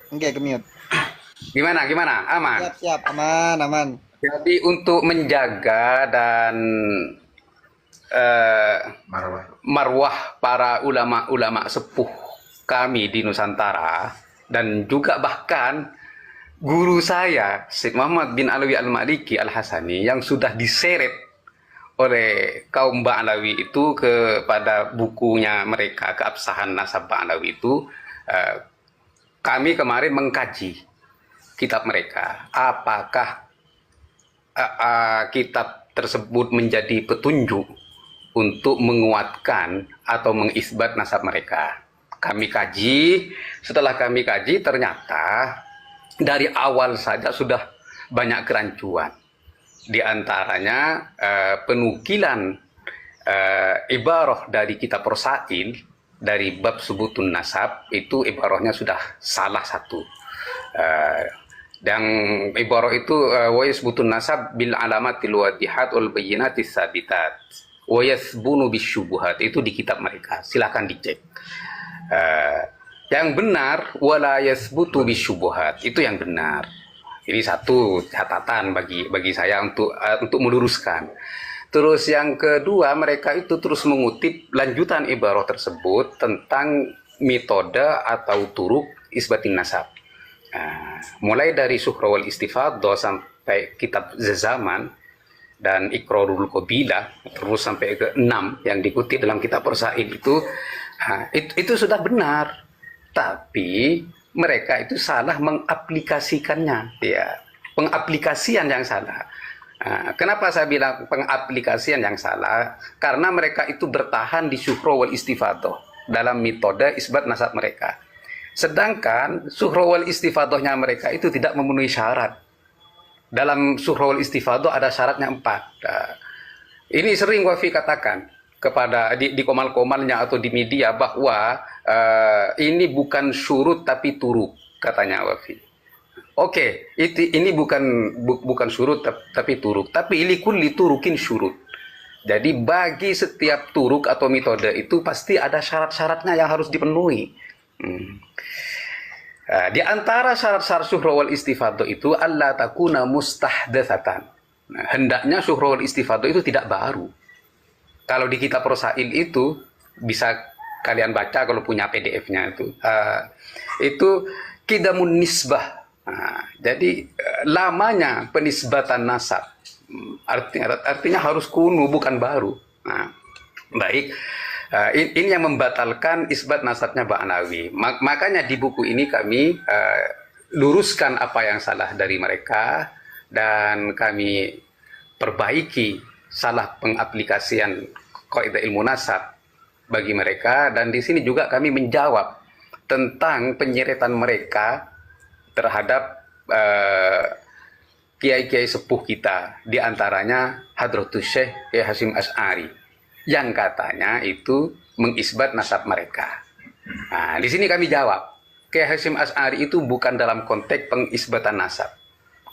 Oke, ke-mute. Gimana, gimana? Aman. Siap, siap. Aman, aman. Jadi untuk menjaga dan eh, marwah para ulama-ulama sepuh kami di Nusantara dan juga bahkan guru saya Syed Muhammad bin Alawi Al-Maliki Al-Hasani yang sudah diseret oleh kaum Ba'alawi itu kepada bukunya mereka keabsahan nasab Ba'alawi itu, eh, kami kemarin mengkaji kitab mereka apakah kitab tersebut menjadi petunjuk untuk menguatkan atau mengisbat nasab mereka. Kami kaji, setelah kami kaji ternyata dari awal saja sudah banyak kerancuan. Di antaranya penukilan ibarah dari kitab Rosail dari bab subutun nasab itu ibarahnya sudah salah satu. Uh, dan ibarah itu wa yasbutun nasab bil alamatil wadihat wal bayyinatis sabitat wa yasbunu bisyubuhat itu di kitab mereka, silahkan dicek. uh, yang benar wala yasbutu bisyubuhat itu yang benar. Ini satu catatan bagi saya untuk meluruskan. Terus yang kedua, mereka itu terus mengutip lanjutan ibarah tersebut tentang metode atau turuk isbatin nasab. Mulai dari Suhra wal Istifadhah sampai kitab Zazaman dan Iqrarul Qabilah terus sampai ke 6 yang dikutip dalam kitab Rasail itu sudah benar, tapi mereka itu salah mengaplikasikannya, ya, pengaplikasian yang salah. Kenapa saya bilang pengaplikasian yang salah? Karena mereka itu bertahan di Suhra wal Istifadhah dalam metode isbat nasab mereka. Sedangkan Suhra wal Istifadhahnya mereka itu tidak memenuhi syarat. Dalam Suhra wal Istifadhah ada syaratnya 4. Ini sering Wafi katakan kepada di komal-komalnya atau di media bahwa ini bukan syurut tapi turuk, katanya Wafi. Oke, ini bukan syurut tapi turuk, tapi likulli turukin syurut. Jadi bagi setiap turuk atau metode itu pasti ada syarat-syaratnya yang harus dipenuhi. Di antara syarat-syarat Suhra wal Istifadhah itu alla takuna mustahdatsatan. Hendaknya Suhra wal Istifadhah itu tidak baru. Kalau di kitab Rosail itu bisa kalian baca kalau punya PDF-nya itu kidamun nisbah. Jadi lamanya penisbatan nasab. Artinya harus kuno bukan baru. Baik. Ini yang membatalkan isbat nasabnya Ba'alawi. Makanya di buku ini kami luruskan apa yang salah dari mereka dan kami perbaiki salah pengaplikasian kaidah ilmu nasab bagi mereka, dan di sini juga kami menjawab tentang penyeretan mereka terhadap kiai-kiai sepuh kita, di antaranya Hadratus Syekh Kiai Hasyim Asy'ari yang katanya itu mengisbat nasab mereka. Di sini kami jawab, Kiai Hasyim Asy'ari itu bukan dalam konteks pengisbatan nasab.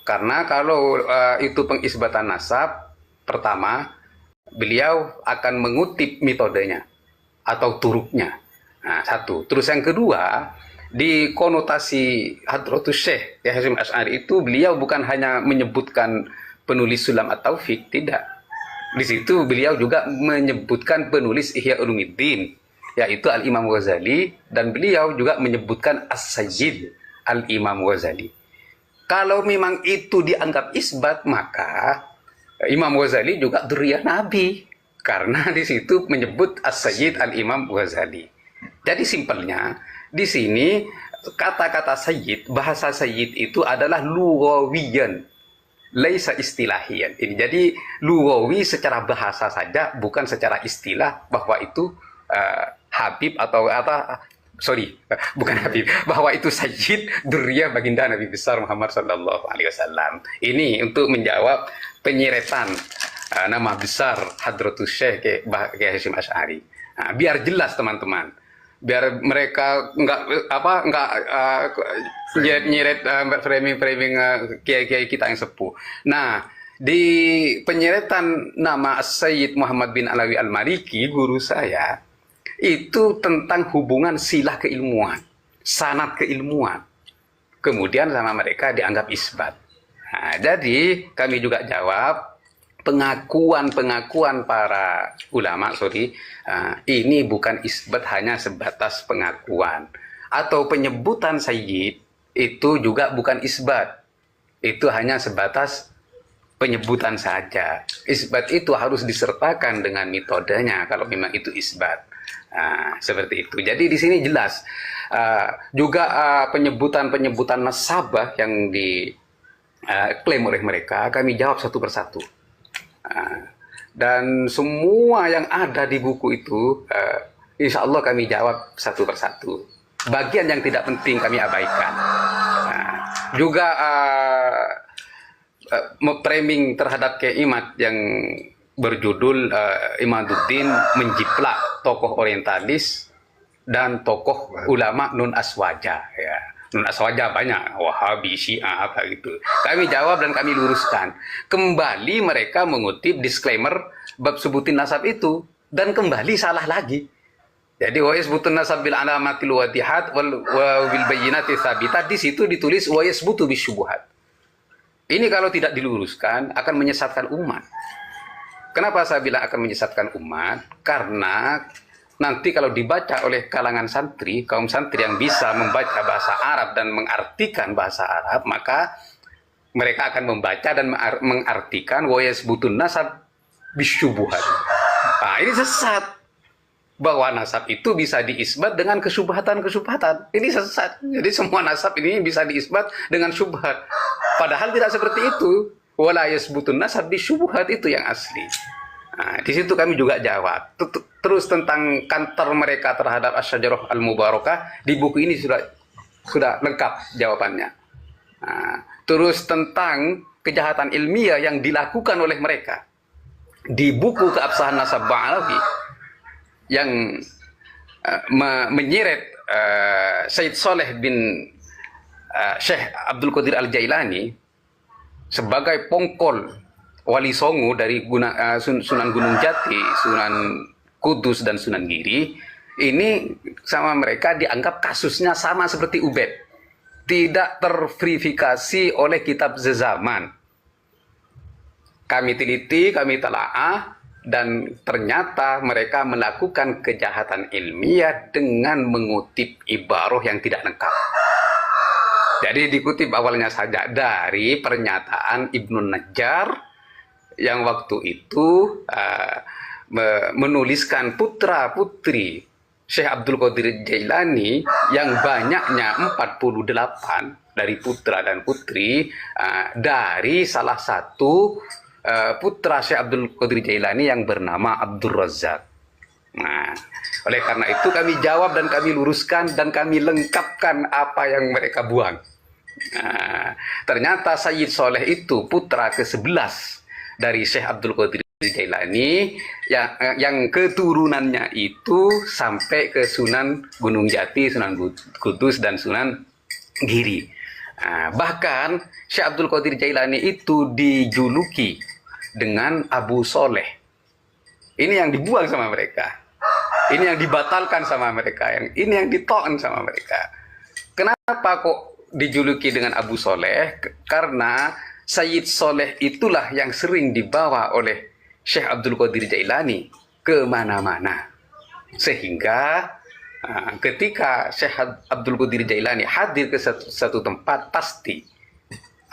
Karena kalau itu pengisbatan nasab, pertama, beliau akan mengutip metodenya atau turuknya. Satu. Terus yang kedua, di konotasi Hadratus Syekh Kiai Hasyim Asy'ari itu beliau bukan hanya menyebutkan penulis Sulam At-Taufik, tidak. Di situ beliau juga menyebutkan penulis Ihya Ulumuddin, yaitu Al-Imam Ghazali, dan beliau juga menyebutkan As-Sayyid Al-Imam Ghazali. Kalau memang itu dianggap isbat, maka Imam Ghazali juga dzurriyyah Nabi, karena di situ menyebut As-Sayyid Al-Imam Ghazali. Jadi simpelnya, di sini kata-kata Sayyid, bahasa Sayyid itu adalah lughawiyan, laisa istilahian. Ini jadi lughawi secara bahasa saja, bukan secara istilah bahwa itu Habib atau bukan Habib, bahwa itu Sayyid dzurriyyah baginda Nabi besar Muhammad sallallahu alaihi wasallam. Ini untuk menjawab penyeretan nama besar Hadratus Syekh Kiai Hasyim Asy'ari. Biar jelas teman-teman, biar mereka nggak nyeret framing kiai-kiai kita yang sepuh. Nah, di penyeretan nama Sayyid Muhammad bin Alawi Al-Maliki, guru saya, itu tentang hubungan silah keilmuan, sanad keilmuan. kemudian sama mereka dianggap isbat. Nah, jadi kami juga jawab pengakuan para ulama, ini bukan isbat, hanya sebatas pengakuan. Atau penyebutan sayyid itu juga bukan isbat, itu hanya sebatas penyebutan saja. Isbat itu harus disertakan dengan metodenya kalau memang itu isbat. Seperti itu. Jadi di sini jelas juga penyebutan nasabah yang diklaim oleh mereka kami jawab satu persatu. Dan semua yang ada di buku itu insya Allah kami jawab satu persatu. Bagian yang tidak penting kami abaikan. Juga framing terhadap Imat yang berjudul Imaduddin menjiplak tokoh orientalis dan tokoh ulama non aswaja, ya. Non aswaja banyak, Wahabi, Syiah, apa gitu. Kami jawab dan kami luruskan. Kembali mereka mengutip disclaimer bab sebutin nasab itu dan kembali salah lagi. Jadi wa yasbutun nasab bil alamatil wadihat wa bil bayyinati tsabitat, di situ ditulis wa yasbutu bisyubuhat. Ini kalau tidak diluruskan akan menyesatkan umat. Kenapa saya bilang akan menyesatkan umat? Karena nanti kalau dibaca oleh kalangan santri, kaum santri yang bisa membaca bahasa Arab dan mengartikan bahasa Arab, maka mereka akan membaca dan mengartikan wa yasbutun nasab bisyubuhat. Nah, ini sesat. Bahwa nasab itu bisa diisbat dengan kesubhatan-kesubhatan. Ini sesat. Jadi semua nasab ini bisa diisbat dengan syubhat. Padahal tidak seperti itu. Wala yasbutun nasab bisyubuhat, itu yang asli. Nah, di situ kami juga jawab. Terus tentang kantor mereka terhadap Asy-Syajarah Al-Mubarakah, di buku ini sudah lengkap jawabannya. Nah, terus tentang kejahatan ilmiah yang dilakukan oleh mereka di buku Keabsahan Nasab Ba'alawi yang menyeret Said Saleh bin Syekh Abdul Qadir Al-Jailani sebagai pongkol wali songo dari Sunan Gunung Jati, Sunan Kudus, dan Sunan Giri. Ini sama mereka dianggap kasusnya sama seperti Ubed, tidak terverifikasi oleh kitab sezaman. Kami teliti, kami telaah, dan ternyata mereka melakukan kejahatan ilmiah dengan mengutip ibarah yang tidak lengkap. Jadi dikutip awalnya saja dari pernyataan Ibnu Najjar yang waktu itu menuliskan putra-putri Syekh Abdul Qadir Jailani yang banyaknya 48 dari putra dan putri dari salah satu putra Syekh Abdul Qadir Jailani yang bernama Abdul Razak. Nah, oleh karena itu kami jawab dan kami luruskan dan kami lengkapkan apa yang mereka buang. Nah, ternyata Sayyid Soleh itu putra ke-11 dari Syekh Abdul Qadir Jailani yang keturunannya itu sampai ke Sunan Gunung Jati, Sunan Kudus, dan Sunan Giri. Nah, bahkan Syekh Abdul Qadir Jailani itu dijuluki dengan Abu Soleh. Ini yang dibuang sama mereka. Ini yang dibatalkan sama mereka. Ini yang ditolak sama mereka. Kenapa kok dijuluki dengan Abu Soleh? Karena Sayyid Soleh itulah yang sering dibawa oleh Syekh Abdul Qadir Jailani ke mana-mana. Sehingga ketika Syekh Abdul Qadir Jailani hadir ke satu tempat, pasti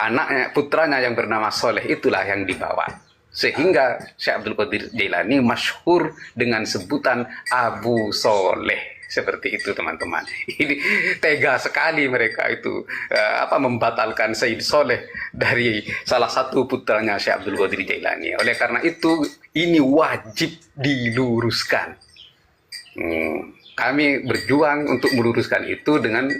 anaknya, putranya yang bernama Soleh itulah yang dibawa. Sehingga Syekh Abdul Qadir Jailani masyhur dengan sebutan Abu Soleh. Seperti itu, teman-teman. Ini tega sekali mereka itu membatalkan Sayyid Soleh dari salah satu putranya Syekh Abdul Qadir Jailani. Oleh karena itu ini wajib diluruskan. Kami berjuang untuk meluruskan itu dengan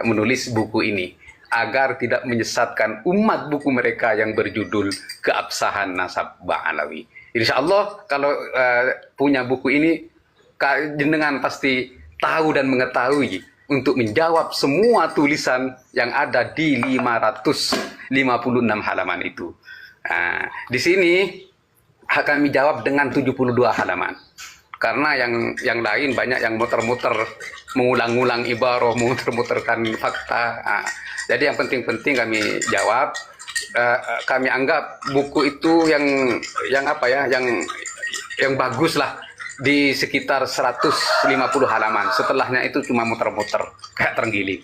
menulis buku ini agar tidak menyesatkan umat. Buku mereka yang berjudul Keabsahan Nasab Ba'alawi. Insya Allah kalau punya buku ini, jenengan pasti tahu dan mengetahui untuk menjawab semua tulisan yang ada di 556 halaman itu. Nah, di sini kami jawab dengan 72 halaman. Karena yang lain banyak yang muter-muter mengulang-ulang ibarah, memutar-mutarkan fakta. Nah, jadi yang penting-penting kami jawab. Kami anggap buku itu yang apa ya, yang bagus lah, di sekitar 150 halaman. Setelahnya itu cuma muter-muter kayak terenggiling.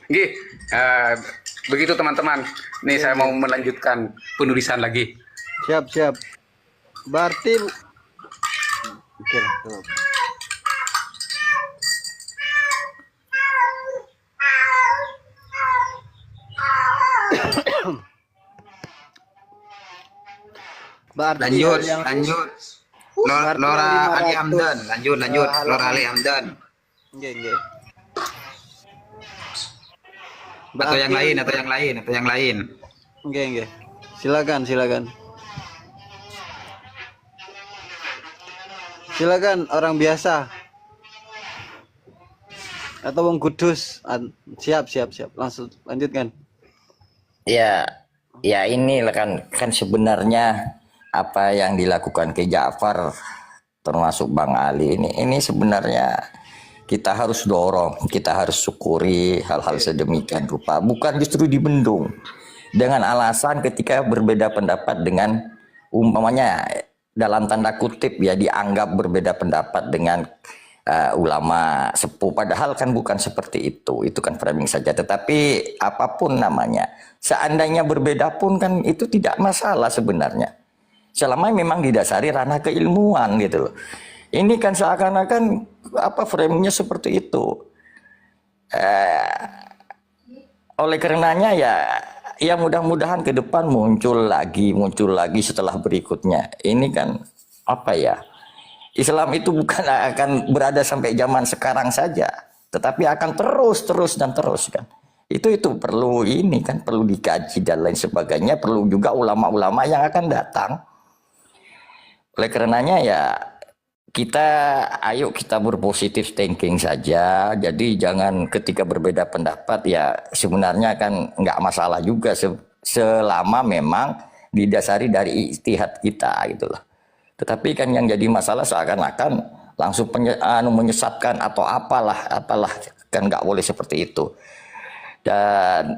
Begitu teman-teman. Nih saya mau melanjutkan penulisan lagi. Siap. Berarti oke lah. Berarti Lanjut. Berarti Lora yang Ali 500, Hamdan. Lanjut. Lora Ali Hamdan. Nggih. Atau yang lain. Nggih. Silakan. Silakan orang biasa. Atau Wong Kudus. Siap. Langsung lanjutkan. Ya, ini kan sebenarnya apa yang dilakukan ke Ja'far termasuk Bang Ali ini sebenarnya kita harus dorong, kita harus syukuri hal-hal sedemikian rupa, bukan justru dibendung dengan alasan ketika berbeda pendapat dengan umpamanya dalam tanda kutip ya dianggap berbeda pendapat dengan ulama sepuh, padahal kan bukan seperti itu kan framing saja. Tetapi apapun namanya, seandainya berbeda pun kan itu tidak masalah sebenarnya, selama memang didasari ranah keilmuan gitu loh. Ini kan seakan-akan apa framingnya seperti itu. Oleh karenanya ya mudah-mudahan ke depan muncul lagi setelah berikutnya. Ini kan apa ya? Islam itu bukan akan berada sampai zaman sekarang saja, tetapi akan terus kan. Itu perlu perlu dikaji dan lain sebagainya, perlu juga ulama-ulama yang akan datang. Oleh karenanya ya ayo kita berpositif thinking saja. Jadi jangan ketika berbeda pendapat ya sebenarnya kan nggak masalah juga selama memang didasari dari ijtihad kita gitu loh. Tetapi kan yang jadi masalah seakan-akan langsung menyesatkan atau apalah kan nggak boleh seperti itu. Dan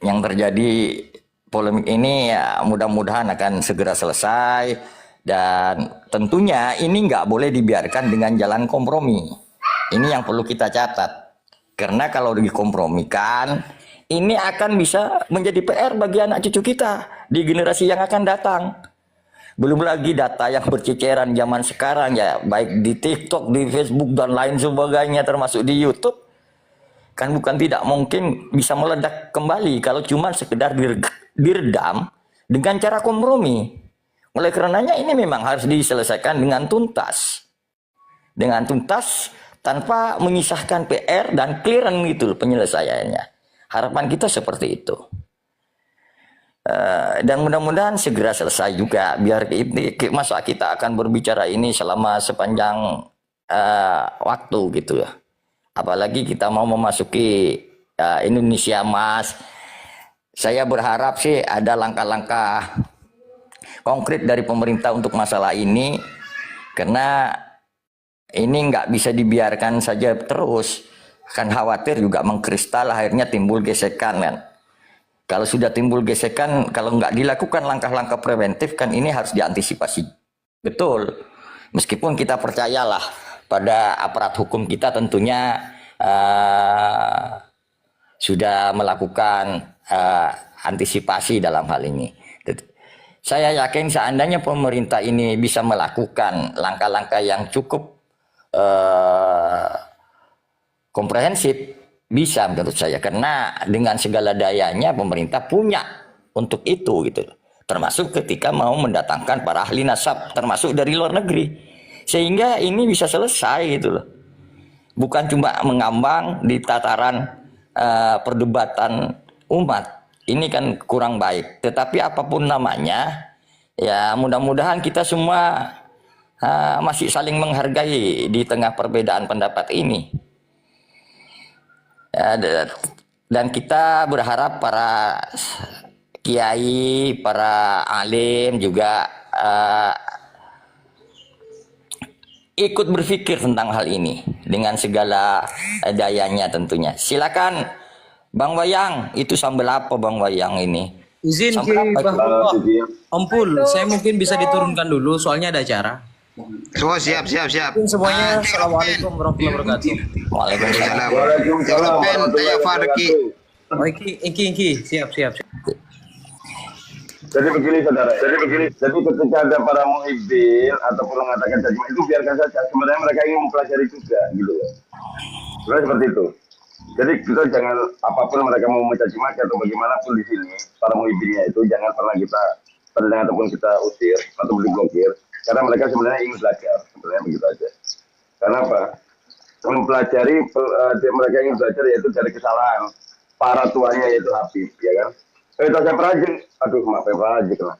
yang terjadi polemik ini ya mudah-mudahan akan segera selesai, dan tentunya ini nggak boleh dibiarkan dengan jalan kompromi. Ini yang perlu kita catat, karena kalau dikompromikan ini akan bisa menjadi PR bagi anak cucu kita di generasi yang akan datang. Belum lagi data yang berceceran zaman sekarang ya, baik di TikTok, di Facebook dan lain sebagainya, termasuk di YouTube, kan bukan tidak mungkin bisa meledak kembali kalau cuma sekedar diredam dengan cara kompromi. Oleh karenanya ini memang harus diselesaikan dengan tuntas tanpa menyisahkan PR dan clearan gitu penyelesaiannya. Harapan kita seperti itu. Dan mudah-mudahan segera selesai juga, biar masa kita akan berbicara ini selama sepanjang waktu gitu ya. Apalagi kita mau memasuki Indonesia Emas. Saya berharap sih ada langkah-langkah konkret dari pemerintah untuk masalah ini, karena ini nggak bisa dibiarkan saja terus, kan khawatir juga mengkristal, akhirnya timbul gesekan kan. Kalau sudah timbul gesekan, kalau nggak dilakukan langkah-langkah preventif kan ini harus diantisipasi betul. Meskipun kita percayalah pada aparat hukum kita tentunya sudah melakukan antisipasi dalam hal ini. Saya yakin seandainya pemerintah ini bisa melakukan langkah-langkah yang cukup komprehensif, bisa menurut saya, karena dengan segala dayanya pemerintah punya untuk itu gitu. Termasuk ketika mau mendatangkan para ahli nasab termasuk dari luar negeri, sehingga ini bisa selesai gitu loh. Bukan cuma mengambang di tataran perdebatan umat. Ini kan kurang baik. Tetapi apapun namanya, ya mudah-mudahan kita semua masih saling menghargai di tengah perbedaan pendapat ini. Ya, dan kita berharap para kiai, para alim juga ikut berpikir tentang hal ini dengan segala dayanya tentunya. Silakan Bang Wayang, itu sambal apa Bang Wayang ini? Izin Ki Sambal apa itu? Bahrullah. Ampun, saya mungkin bisa diturunkan dulu soalnya ada acara. Oh, siap. Mungkin semuanya assalamualaikum warahmatullahi wabarakatuh. Waalaikumsalam. Waalaikumsalam warahmatullahi wabarakatuh. Oh, Iki, siap. Jadi begini saudara, jadi ketika ada para muhibbin ataupun mengatakan caci maki itu biarkan saja. Sebenarnya mereka ingin mempelajari juga, gitu loh. Sebenarnya seperti itu. Jadi kita jangan apapun mereka mau mencaci maki atau bagaimanapun di sini para muhibbinnya itu jangan pernah kita pandang ataupun kita usir atau diblokir karena mereka sebenarnya ingin belajar, sebenarnya begitu aja. Karena apa? Mempelajari mereka ingin belajar yaitu dari kesalahan para tuanya yaitu Habib, ya kan? Saya perajin, aduh maaf ya perajin lah.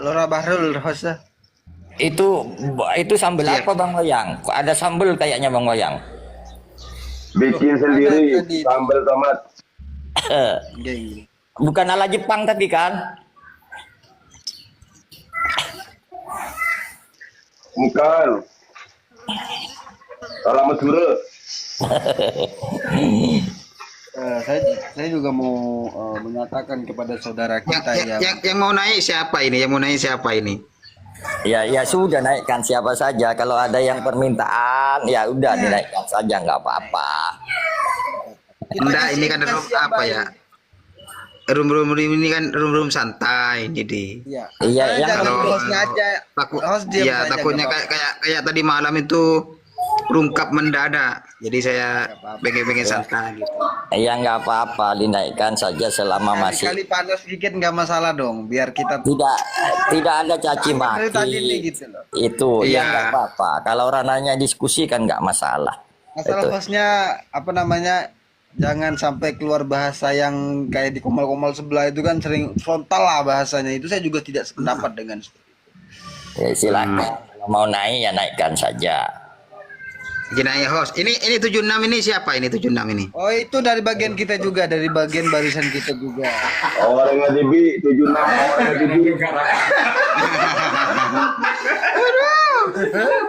Lora Bahrul Hosa. Itu sambal apa Bang Wayang? Kok ada sambal kayaknya Bang Wayang? Bikin sendiri sambal tomat. Bukan ala Jepang tapi kan? Bukan. Salah Madura. Saya juga mau menyatakan kepada saudara kita Yang mau naik siapa ini? Yang mau naik siapa ini? Ya sudah, naikkan siapa saja. Kalau ada yang permintaan, ya udah dinaikkan saja, nggak apa-apa. Enggak, ini kan room apa ya? Room ini kan room santai, jadi. Iya, yang Kalau takutnya kayak tadi malam itu rungkap mendadak. Jadi saya pengen santai gitu. ya nggak apa-apa, dinaikkan saja selama masih kali panas sedikit nggak masalah dong, biar kita tidak ada caci dari tadi nih maki. gitu loh. Itu ya Iya. nggak apa-apa. Kalau ranahnya diskusi kan nggak masalah. Masalah Itu. hostnya apa namanya? Jangan sampai keluar bahasa yang kayak di komal-komal sebelah itu kan sering frontal lah bahasanya. Itu saya juga tidak sependapat dengan Ya, silakan. Kalau mau naik ya naikkan saja. Jenayah host. Ini 76 ini siapa ini 76 ini? Oh, itu dari bagian kita juga, dari bagian barisan kita juga. Orang Ngadibi 76 orang Ngadibi.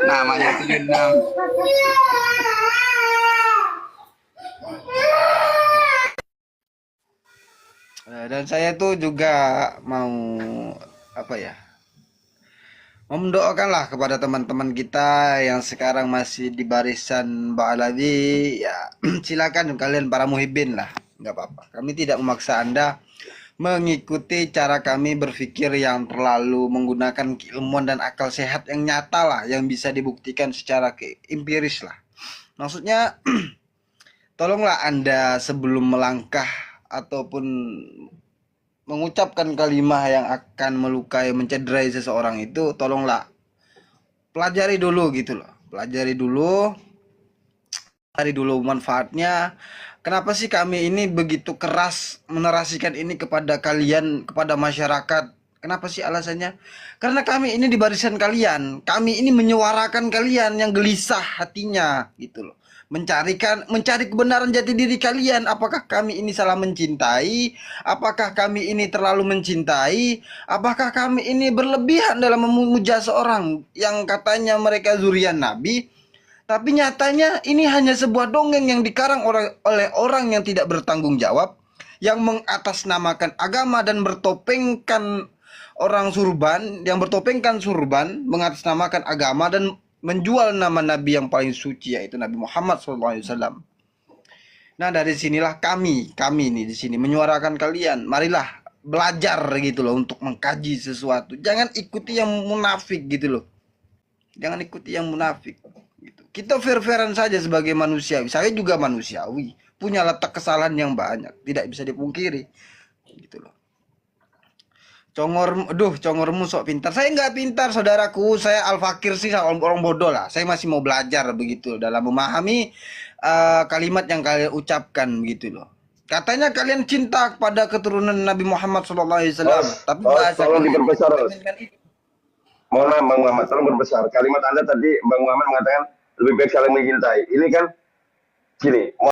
Namanya 76. Dan saya tuh juga mau apa ya? Mendoakanlah kepada teman-teman kita yang sekarang masih di barisan Ba'alawi, ya silakan kalian para muhibbin lah, nggak apa-apa. Kami tidak memaksa Anda mengikuti cara kami berpikir yang terlalu menggunakan keilmuan dan akal sehat yang nyata lah, yang bisa dibuktikan secara empiris lah. Maksudnya, tolonglah Anda sebelum melangkah ataupun mengucapkan kalimat yang akan melukai, mencederai seseorang itu, tolonglah pelajari dulu gitu loh. Pelajari dulu, cari dulu manfaatnya. Kenapa sih kami ini begitu keras menarasikan ini kepada kalian, kepada masyarakat? Kenapa sih alasannya? Karena kami ini di barisan kalian. Kami ini menyuarakan kalian yang gelisah hatinya gitu loh. Mencari kebenaran jati diri kalian. Apakah kami ini salah mencintai? Apakah kami ini terlalu mencintai? Apakah kami ini berlebihan dalam memuja seorang yang katanya mereka zuriat Nabi, tapi nyatanya ini hanya sebuah dongeng yang dikarang oleh orang yang tidak bertanggung jawab, yang mengatasnamakan agama dan bertopengkan orang surban, yang bertopengkan surban, mengatasnamakan agama dan menjual nama Nabi yang paling suci, yaitu Nabi Muhammad SAW. Nah, dari sinilah kami nih di sini menyuarakan kalian. Marilah belajar gitu loh untuk mengkaji sesuatu. Jangan ikuti yang munafik gitu loh. Jangan ikuti yang munafik. Gitu. Kita fair-fairan saja sebagai manusiawi. Saya juga manusiawi, punya letak kesalahan yang banyak, tidak bisa dipungkiri. Gitu loh. Congormu sok pintar. Saya nggak pintar, saudaraku. Saya al-fakir sih, orang bodoh lah. Saya masih mau belajar begitu dalam memahami kalimat yang kalian ucapkan begitu loh. Katanya kalian cinta kepada keturunan Nabi Muhammad SAW, tapi bahasa tolong kalian diperbesar, Ros. dengan itu. Mohon maaf Bang Muhammad, tolong berbesar. Kalimat Anda tadi Bang Muhammad mengatakan lebih baik saling mencintai. Ini kan gini.